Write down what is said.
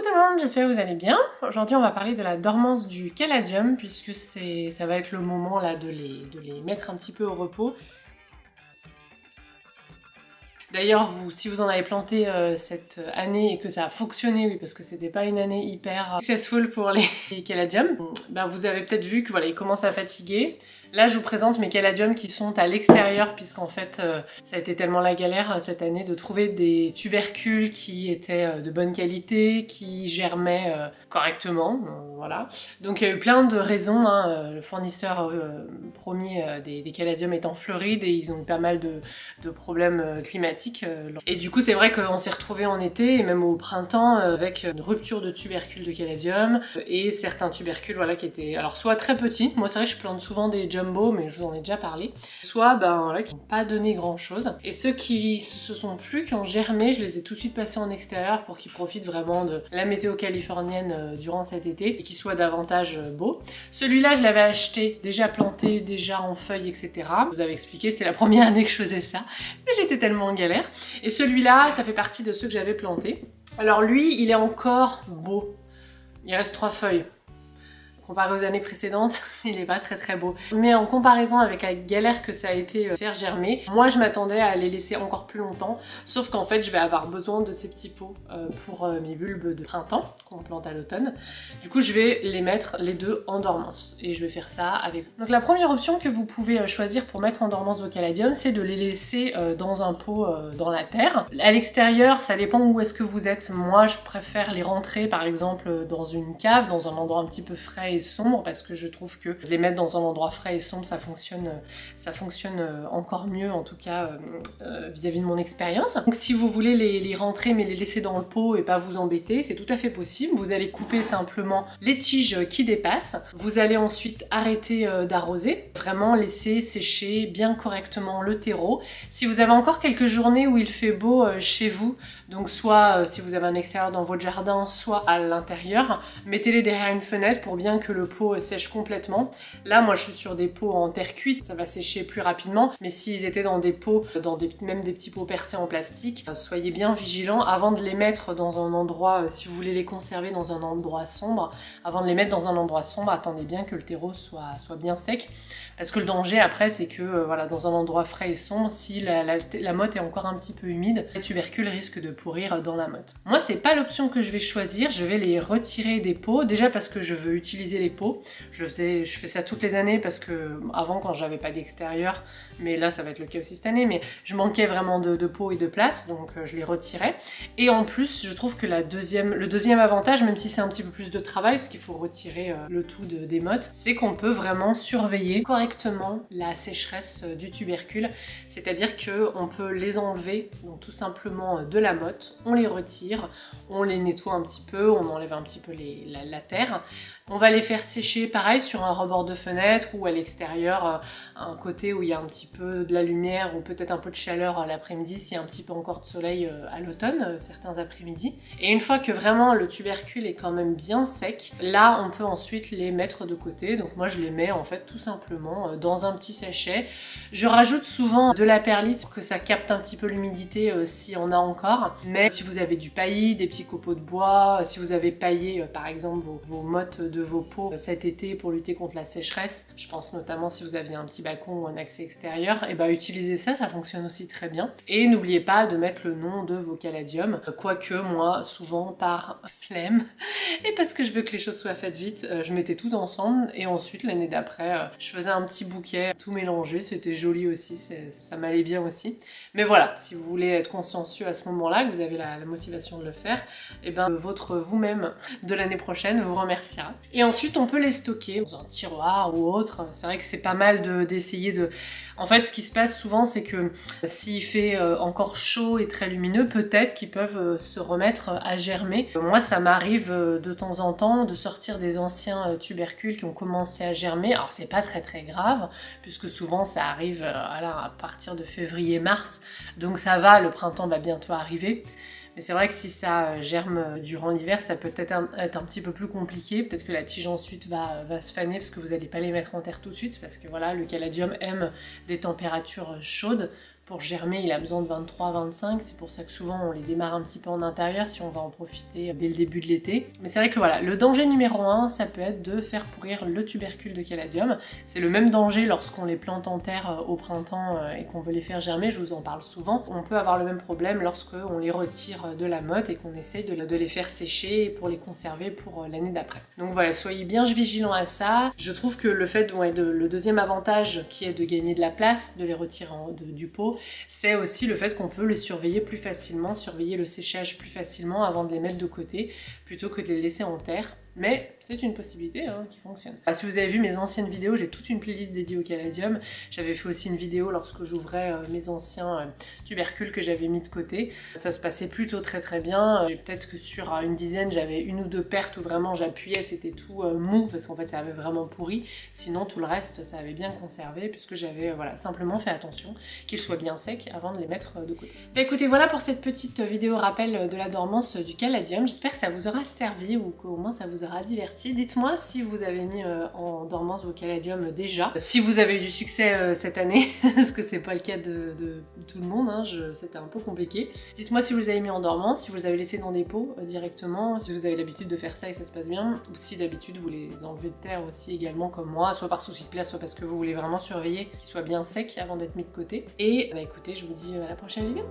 Coucou tout le monde, j'espère que vous allez bien. Aujourd'hui on va parler de la dormance du caladium puisque ça va être le moment là de les mettre un petit peu au repos. D'ailleurs, si vous en avez planté cette année et que ça a fonctionné, oui, parce que c'était pas une année hyper successful pour les caladiums, ben vous avez peut-être vu que voilà, ils commencent à fatiguer. Là, je vous présente mes caladiums qui sont à l'extérieur puisqu'en fait, ça a été tellement la galère cette année de trouver des tubercules qui étaient de bonne qualité, qui germaient correctement, voilà. Donc il y a eu plein de raisons, hein. Le fournisseur premier des caladiums est en Floride et ils ont eu pas mal de problèmes climatiques. Et du coup, c'est vrai qu'on s'est retrouvés en été et même au printemps avec une rupture de tubercules de caladium et certains tubercules, voilà, qui étaient alors soit très petits. Moi, c'est vrai que je plante souvent des jumbo, mais je vous en ai déjà parlé. Soit, voilà, qui n'ont pas donné grand chose. Et ceux qui se sont plu, qui ont germé, je les ai tout de suite passés en extérieur pour qu'ils profitent vraiment de la météo californienne durant cet été et qu'ils soient davantage beaux. Celui-là, je l'avais acheté, déjà planté, déjà en feuilles, etc. Je vous avais expliqué, c'était la première année que je faisais ça, mais j'étais tellement en galère. Et celui-là, ça fait partie de ceux que j'avais plantés. Alors lui, il est encore beau. Il reste 3 feuilles. Comparé aux années précédentes, il n'est pas très beau. Mais en comparaison avec la galère que ça a été faire germer, moi je m'attendais à les laisser encore plus longtemps, sauf qu'en fait je vais avoir besoin de ces petits pots pour mes bulbes de printemps qu'on plante à l'automne. Du coup je vais les mettre les deux en dormance et je vais faire ça avec vous. Donc la première option que vous pouvez choisir pour mettre en dormance vos caladiums, c'est de les laisser dans un pot dans la terre. À l'extérieur, ça dépend où est-ce que vous êtes. Moi je préfère les rentrer par exemple dans une cave, dans un endroit un petit peu frais et sombre, parce que je trouve que les mettre dans un endroit frais et sombre, ça fonctionne encore mieux, en tout cas vis-à-vis de mon expérience. Donc si vous voulez les rentrer mais les laisser dans le pot et pas vous embêter, c'est tout à fait possible. Vous allez couper simplement les tiges qui dépassent. Vous allez ensuite arrêter d'arroser, vraiment laisser sécher bien correctement le terreau. Si vous avez encore quelques journées où il fait beau chez vous, donc soit si vous avez un extérieur dans votre jardin, soit à l'intérieur, mettez-les derrière une fenêtre pour bien que le pot sèche complètement. Là, moi, je suis sur des pots en terre cuite, ça va sécher plus rapidement. Mais s'ils étaient dans des pots, même des petits pots percés en plastique, soyez bien vigilants avant de les mettre dans un endroit, si vous voulez les conserver dans un endroit sombre, avant de les mettre dans un endroit sombre, attendez bien que le terreau soit bien sec. Parce que le danger après, c'est que voilà, dans un endroit frais et sombre, si la motte est encore un petit peu humide, les tubercules risquent de pourrir dans la motte. Moi, c'est pas l'option que je vais choisir, je vais les retirer des pots, déjà parce que je veux utiliser les pots. Je fais ça toutes les années parce que avant, quand j'avais pas d'extérieur, mais là ça va être le cas aussi cette année, mais je manquais vraiment de pots et de place, donc je les retirais. Et en plus, je trouve que le deuxième avantage, même si c'est un petit peu plus de travail, parce qu'il faut retirer le tout des mottes, c'est qu'on peut vraiment surveiller correctement la sécheresse du tubercule, c'est-à-dire qu'on peut les enlever, donc tout simplement de la motte, on les retire, on les nettoie un petit peu, on enlève un petit peu la terre. On va les faire sécher pareil sur un rebord de fenêtre ou à l'extérieur, un côté où il y a un petit peu de la lumière ou peut-être un peu de chaleur l'après-midi s'il y a un petit peu encore de soleil à l'automne, certains après-midi. Et une fois que vraiment le tubercule est quand même bien sec, là on peut ensuite les mettre de côté. Donc moi je les mets en fait tout simplement dans un petit sachet. Je rajoute souvent de la perlite pour que ça capte un petit peu l'humidité s'il y en a encore. Mais si vous avez du paillis, des petits copeaux de bois, si vous avez paillé par exemple vos mottes de vos pots cet été pour lutter contre la sécheresse, je pense notamment si vous aviez un petit balcon ou un accès extérieur, et utilisez ça, ça fonctionne aussi très bien. Et n'oubliez pas de mettre le nom de vos caladiums, quoique moi souvent par flemme et parce que je veux que les choses soient faites vite, je mettais tout ensemble et ensuite l'année d'après je faisais un petit bouquet tout mélangé, c'était joli aussi, ça m'allait bien aussi. Mais voilà, si vous voulez être consciencieux à ce moment-là, que vous avez la motivation de le faire, et votre vous-même de l'année prochaine vous remerciera. Et ensuite on peut les stocker dans un tiroir ou autre. C'est vrai que c'est pas mal d'essayer de... En fait, ce qui se passe souvent, c'est que s'il fait encore chaud et très lumineux, peut-être qu'ils peuvent se remettre à germer. Moi, ça m'arrive de temps en temps de sortir des anciens tubercules qui ont commencé à germer. Alors, c'est pas très grave, puisque souvent ça arrive à partir de février-mars. Donc ça va, le printemps va bientôt arriver. Mais c'est vrai que si ça germe durant l'hiver, ça peut être un petit peu plus compliqué. Peut-être que la tige ensuite va se faner parce que vous n'allez pas les mettre en terre tout de suite. Parce que voilà, le caladium aime des températures chaudes. Pour germer, il a besoin de 23-25, c'est pour ça que souvent on les démarre un petit peu en intérieur si on va en profiter dès le début de l'été. Mais c'est vrai que voilà, le danger numéro 1, ça peut être de faire pourrir le tubercule de caladium. C'est le même danger lorsqu'on les plante en terre au printemps et qu'on veut les faire germer, je vous en parle souvent. On peut avoir le même problème lorsqu'on les retire de la motte et qu'on essaie de les faire sécher pour les conserver pour l'année d'après. Donc voilà, soyez bien vigilants à ça. Je trouve que le fait, le deuxième avantage qui est de gagner de la place, de les retirer du pot, c'est aussi le fait qu'on peut les surveiller plus facilement, surveiller le séchage plus facilement avant de les mettre de côté, plutôt que de les laisser en terre. Mais c'est une possibilité qui fonctionne. Si vous avez vu mes anciennes vidéos, j'ai toute une playlist dédiée au caladium. J'avais fait aussi une vidéo lorsque j'ouvrais mes anciens tubercules que j'avais mis de côté. Ça se passait plutôt très bien. Peut-être que sur une dizaine, j'avais une ou deux pertes où vraiment j'appuyais, c'était tout mou parce qu'en fait ça avait vraiment pourri. Sinon tout le reste, ça avait bien conservé puisque j'avais simplement fait attention qu'ils soient bien secs avant de les mettre de côté. Bah, écoutez, voilà pour cette petite vidéo rappel de la dormance du caladium. J'espère que ça vous aura servi ou qu'au moins ça vous aura diverti. Dites-moi si vous avez mis en dormance vos caladiums déjà, si vous avez eu du succès cette année, parce que c'est pas le cas de tout le monde, c'était un peu compliqué. Dites-moi si vous les avez mis en dormance, si vous les avez laissés dans des pots directement, si vous avez l'habitude de faire ça et ça se passe bien, ou si d'habitude vous les enlevez de terre aussi également comme moi, soit par souci de place, soit parce que vous voulez vraiment surveiller qu'ils soient bien secs avant d'être mis de côté. Et bah écoutez, je vous dis à la prochaine vidéo.